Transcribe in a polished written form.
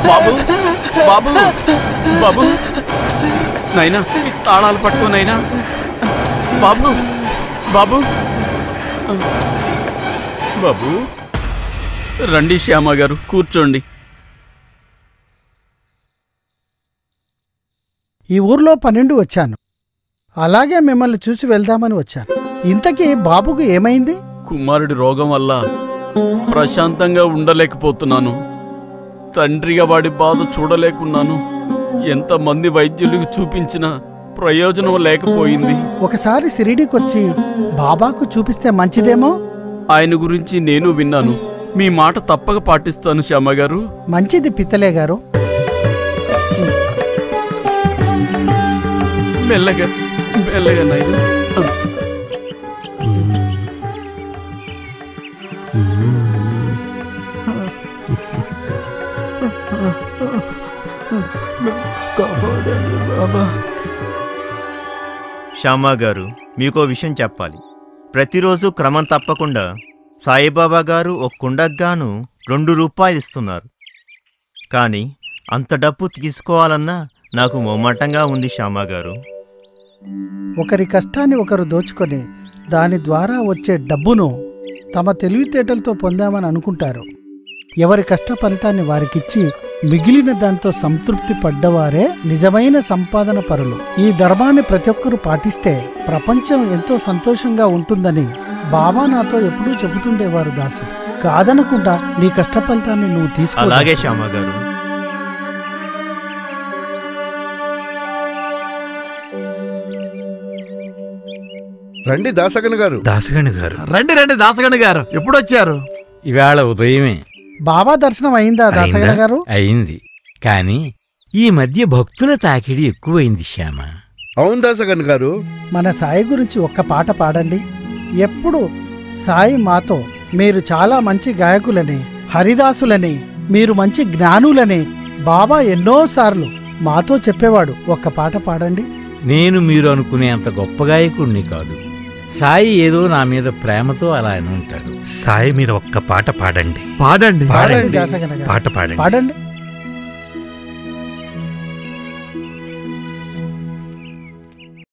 బాబు బాబు బాబు నైనా తాళాలు పట్టుకో నైనా. బాబు బాబు బాబు రండి శ్యామ గారు, కూర్చోండి. ఈ ఊర్లో 12 వచ్చాను. అలాగే మిమ్మల్ని చూసి వెళ్దామని వచ్చాను. ఇంతకీ బాబుకు ఏమైంది? కుమారుడి రోగం వల్ల ప్రశాంతంగా ఉండలేకపోతున్నాను. తండ్రిగా వాడి బాధ చూడలేకున్నాను. ఎంతమంది వైద్యులకు చూపించినా ప్రయోజనం లేకపోయింది. ఒకసారి షిరిడీకొచ్చి బాబాకు చూపిస్తే మంచిదేమో. ఆయన గురించి నేను విన్నాను. మీ మాట తప్పక పాటిస్తాను శ్యామ గారు. మంచిది పిత్తలే గారు. మెల్లగా మెల్లగా నాయనా. శ్యామా గారు, మీకో విషయం చెప్పాలి. ప్రతిరోజు క్రమం తప్పకుండా సాయిబాబా గారు ఒక కుండగ్గాను 2 రూపాయలు ఇస్తున్నారు. కానీ అంత డబ్బు తీసుకోవాలన్నా నాకు మొమ్మటంగా ఉంది శ్యామా గారు. ఒకరి కష్టాన్ని ఒకరు దోచుకొని దాని ద్వారా వచ్చే డబ్బును తమ తెలివితేటలతో పొందామని అనుకుంటారు. ఎవరి కష్ట ఫలితాన్ని వారికిచ్చి మిగిలిన దాంతో సంతృప్తి పడ్డవారే నిజమైన సంపాదన పరులు. ఈ ధర్మాన్ని ప్రతి ఒక్కరూ పాటిస్తే ప్రపంచం ఎంతో సంతోషంగా ఉంటుందని బాబా నాతో ఎప్పుడూ చెబుతుండేవారు దాసు. కాదనకుండా నీ కష్ట ఫలితాన్ని నువ్వు తీసుకో. అలాగే శ్యామా గారు. రండి దాసగణ గారు. దాసగణ గారు రండి రండి దాసగణ గారు, ఎప్పుడొచ్చారు? ఇవాళ ఉదయమే. బాబా దర్శనం అయిందా దాసగణ గారు? అయింది. కాని ఈ మధ్య భక్తుల తాకిడి ఎక్కువైంది శ్యామ. అవును దాసగణ గారు. మన సాయి గురించి ఒక్క పాట పాడండి. ఎప్పుడు సాయి మాతో మీరు చాలా మంచి గాయకులని, హరిదాసులని, మీరు మంచి జ్ఞానులని బాబా ఎన్నోసార్లు మాతో చెప్పేవాడు. ఒక్క పాట పాడండి. నేను మీరు అనుకునే అంత గొప్ప గాయకుణ్ణి కాదు. సాయి ఏదో నా మీద ప్రేమతో అలా అని ఉంటాడు. సాయి మీద ఒక్క పాట పాడండి. పాడండి పాడండి దాసగణ గారు, పాట పాడండి. పాడండి.